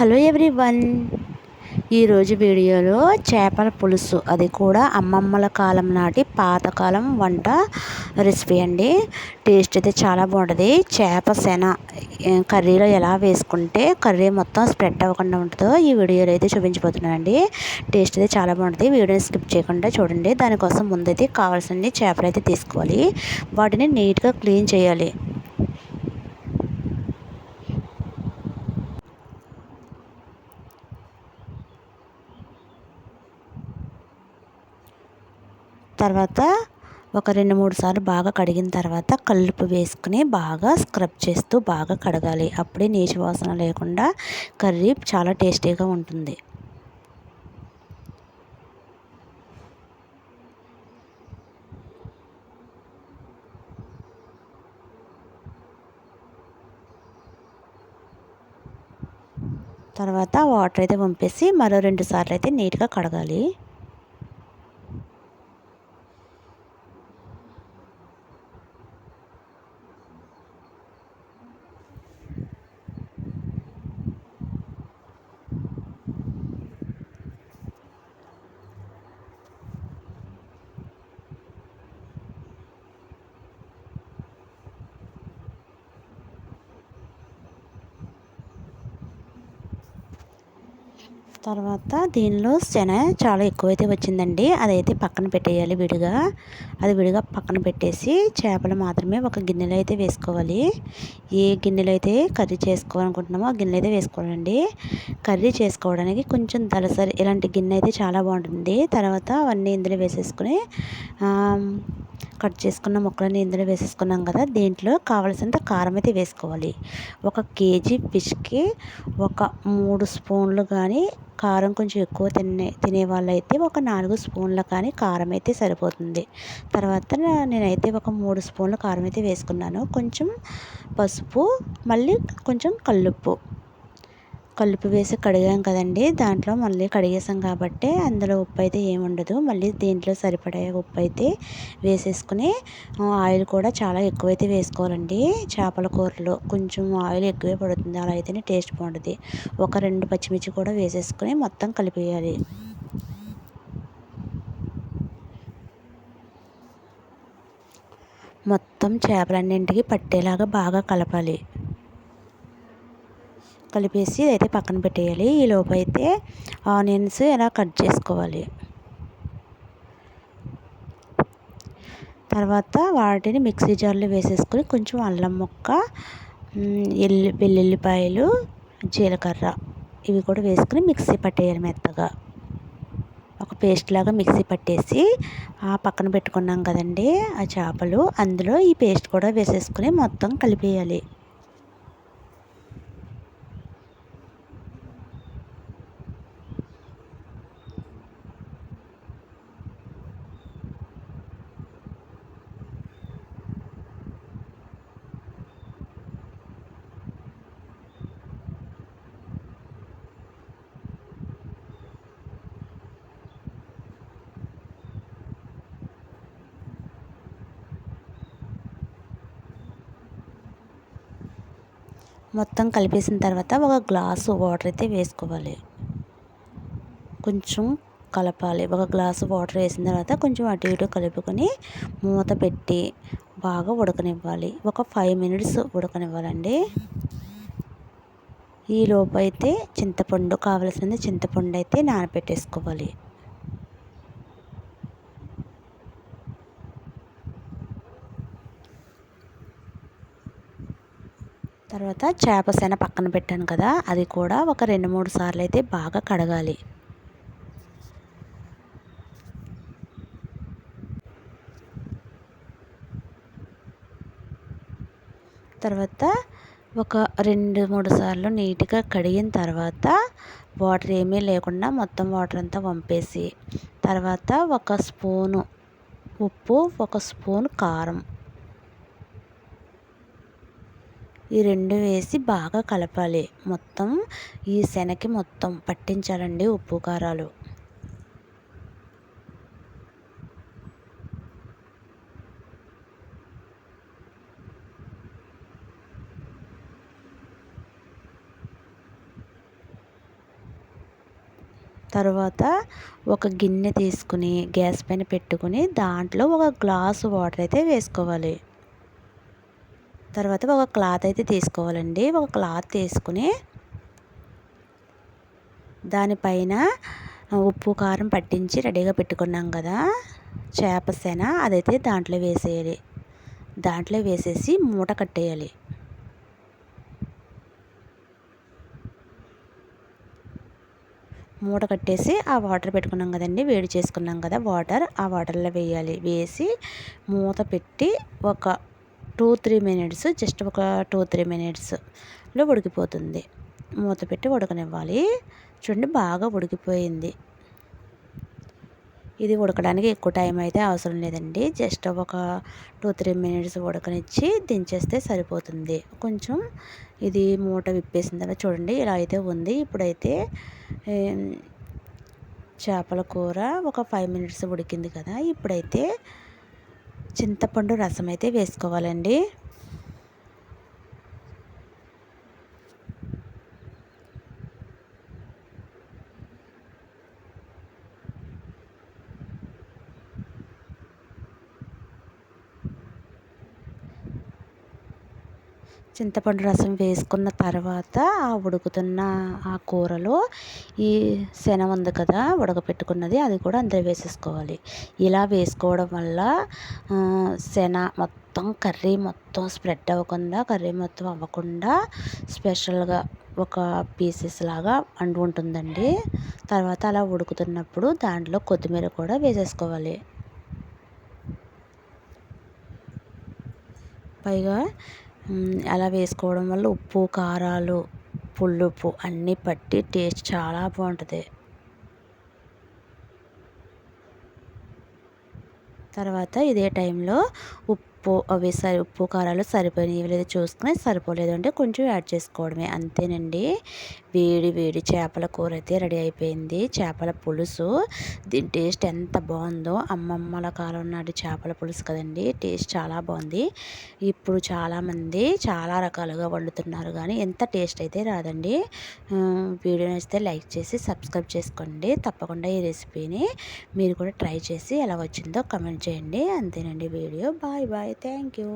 Hello everyone. ఈరోజు వీడియోలో చేపల పులుసు, అది కూడా అమ్మమ్మల కాలం నాటి పాతకాలం వంట రెసిపీ అండి. టేస్ట్ అయితే చాలా బాగుంటుంది. చేప సెన కర్రీలో ఎలా వేసుకుంటే కర్రీ మొత్తం స్ప్రెడ్ అవ్వకుండా ఉంటుందో ఈ వీడియోలో అయితే చూపించబోతున్నానండి. టేస్ట్ అయితే చాలా బాగుంటుంది. వీడియోని స్కిప్ చేయకుండా చూడండి. దానికోసం ముందైతే కావాల్సిన చేపలు అయితే తీసుకోవాలి. వాటిని నీట్గా క్లీన్ చేయాలి. తర్వాత ఒక 2-3 సార్లు బాగా కడిగిన తర్వాత కల్లుప్పు వేసుకుని బాగా స్క్రబ్ చేస్తూ బాగా కడగాలి. అప్పుడే నీచు వాసన లేకుండా కర్రీ చాలా టేస్టీగా ఉంటుంది. తర్వాత వాటర్ అయితే పంపేసి మరో 2 సార్లు అయితే నీట్గా కడగాలి. తర్వాత దీనిలో శన చాలా ఎక్కువైతే వచ్చిందండి. అదైతే పక్కన పెట్టేయాలి విడిగా. అది విడిగా పక్కన పెట్టేసి చేపలు మాత్రమే ఒక గిన్నెలో అయితే వేసుకోవాలి. ఏ గిన్నెలో అయితే కర్రీ చేసుకోవాలనుకుంటున్నామో ఆ గిన్నెలో అయితే వేసుకోవాలండి. కర్రీ చేసుకోవడానికి కొంచెం దలసరి ఇలాంటి గిన్నె అయితే చాలా బాగుంటుంది. తర్వాత అవన్నీ ఇందులో వేసేసుకుని కట్ చేసుకున్న ముక్కలన్నీ ఇందులో వేసేసుకున్నాం కదా. దీంట్లో కావలసినంత కారం అయితే వేసుకోవాలి. 1 కేజీ ఫిష్కి ఒక 3 స్పూన్లు కానీ, కారం కొంచెం ఎక్కువ తినే వాళ్ళైతే ఒక 4 స్పూన్ల కానీ కారం అయితే సరిపోతుంది. తర్వాత నేనైతే ఒక 3 స్పూన్ల కారం అయితే వేసుకున్నాను. కొంచెం పసుపు, మళ్ళీ కొంచెం కల్లుప్పు వేసి కడిగాం కదండి. దాంట్లో మళ్ళీ కడిగేసాం కాబట్టి అందులో ఉప్పు అయితే ఏముండదు. మళ్ళీ దీంట్లో సరిపడే ఉప్పు అయితే వేసేసుకుని ఆయిల్ కూడా చాలా ఎక్కువైతే వేసుకోవాలండి. చేపల కూరలో కొంచెం ఆయిల్ ఎక్కువే పడుతుంది. అలా అయితేనే టేస్ట్ బాగుంటుంది. ఒక 2 పచ్చిమిర్చి కూడా వేసేసుకుని మొత్తం కలిపేయాలి. మొత్తం చేపలన్నింటికి పట్టేలాగా బాగా కలపాలి. కలిపేసి అయితే పక్కన పెట్టేయాలి. ఈ లోపు అయితే ఆనియన్స్ ఇలా కట్ చేసుకోవాలి. తర్వాత వాటిని మిక్సీ జార్లో వేసేసుకొని కొంచెం అల్లం ముక్క, వెల్లుల్లిపాయలు, జీలకర్ర ఇవి కూడా వేసుకుని మిక్సీ పట్టేయాలి మెత్తగా. ఒక పేస్ట్ లాగా మిక్సీ పట్టేసి పక్కన పెట్టుకున్నాం కదండి ఆ చేపలు, అందులో ఈ పేస్ట్ కూడా వేసేసుకుని మొత్తం కలిపేయాలి. మొత్తం కలిపేసిన తర్వాత ఒక గ్లాసు వాటర్ అయితే వేసుకోవాలి. కొంచెం కలపాలి. ఒక గ్లాసు వాటర్ వేసిన తర్వాత కొంచెం అటు ఇటు కలుపుకొని మూత పెట్టి బాగా ఉడకనివ్వాలి. ఒక 5 మినిట్స్ ఉడకనివ్వాలండి. ఈ లోపు అయితే చింతపండు, కావలసిన చింతపండు అయితే నానబెట్టేసుకోవాలి. తర్వాత చేప సెన పక్కన పెట్టాను కదా, అది కూడా ఒక 2-3 సార్లు అయితే బాగా కడగాలి. తర్వాత ఒక 2-3 సార్లు నీట్గా కడిగిన తర్వాత వాటర్ ఏమీ లేకుండా మొత్తం వాటర్ అంతా వంపేసి, తర్వాత 1 స్పూను ఉప్పు, 1 స్పూన్ కారం ఈ 2 వేసి బాగా కలపాలి. మొత్తం ఈ శనగకి మొత్తం పట్టించాలండి ఉప్పు కారాలు. తర్వాత ఒక గిన్నె తీసుకుని గ్యాస్ పైన పెట్టుకుని దాంట్లో ఒక గ్లాసు వాటర్ అయితే వేసుకోవాలి. తర్వాత ఒక క్లాత్ అయితే తీసుకోవాలండి. ఒక క్లాత్ తీసుకుని దానిపైన ఉప్పు కారం పట్టించి రెడీగా పెట్టుకున్నాం కదా చేప శన, అదైతే దాంట్లో వేసేయాలి. దాంట్లో వేసేసి మూట కట్టేయాలి. మూట కట్టేసి ఆ వాటర్ పెట్టుకున్నాం కదండి, వేడి చేసుకున్నాం కదా వాటర్, ఆ వాటర్లో వేయాలి. వేసి మూత పెట్టి ఒక 2-3 మినిట్స్, జస్ట్ ఒక 2-3 మినిట్స్లో ఉడికిపోతుంది. మూత పెట్టి ఉడకనివ్వాలి. చూడండి బాగా ఉడికిపోయింది. ఇది ఉడకడానికి ఎక్కువ టైం అయితే అవసరం లేదండి. జస్ట్ ఒక 2-3 మినిట్స్ ఉడకనిచ్చి దించేస్తే సరిపోతుంది. కొంచెం ఇది మూట విప్పేసిన తర్వాత చూడండి ఇలా అయితే ఉంది. ఇప్పుడైతే చేపల కూర ఒక 5 మినిట్స్ ఉడికింది కదా, ఇప్పుడైతే చింతపండు రసం అయితే వేసుకోవాలండి. చింతపండు రసం వేసుకున్న తర్వాత ఆ ఉడుకుతున్న ఆ కూరలో ఈ శన ఉంది కదా ఉడకపెట్టుకున్నది, అది కూడా అందులో వేసేసుకోవాలి. ఇలా వేసుకోవడం వల్ల శన మొత్తం కర్రీ మొత్తం స్ప్రెడ్ అవ్వకుండా, కర్రీ మొత్తం అవ్వకుండా స్పెషల్గా ఒక పీసెస్ లాగా ఉంటుందండి. తర్వాత అలా ఉడుకుతున్నప్పుడు దాంట్లో కొత్తిమీర కూడా వేసేసుకోవాలి. పైగా అలా వేసుకోవడం వల్ల ఉప్పు కారాలు పులుపు అన్నీ పట్టి టేస్ట్ చాలా బాగుంటుంది. తర్వాత ఇదే టైంలో ఉప్పు కారాలు సరిపోయినవి లేదో చూసుకుని, సరిపోలేదు అంటే కొంచెం యాడ్ చేసుకోవడమే, అంతేనండి. వేడి వేడి చేపల కూర అయితే రెడీ అయిపోయింది. చేపల పులుసు, దీని టేస్ట్ ఎంత బాగుందో, అమ్మమ్మల కాలం నాటి చేపల పులుసు కదండి, టేస్ట్ చాలా బాగుంది. ఇప్పుడు చాలామంది చాలా రకాలుగా వండుతున్నారు కానీ ఎంత టేస్ట్ అయితే రాదండి. వీడియో నచ్చితే లైక్ చేసి సబ్స్క్రైబ్ చేసుకోండి. తప్పకుండా ఈ రెసిపీని మీరు కూడా ట్రై చేసి ఎలా వచ్చిందో కమెంట్ చేయండి. అంతేనండి video. Bye bye. Thank you.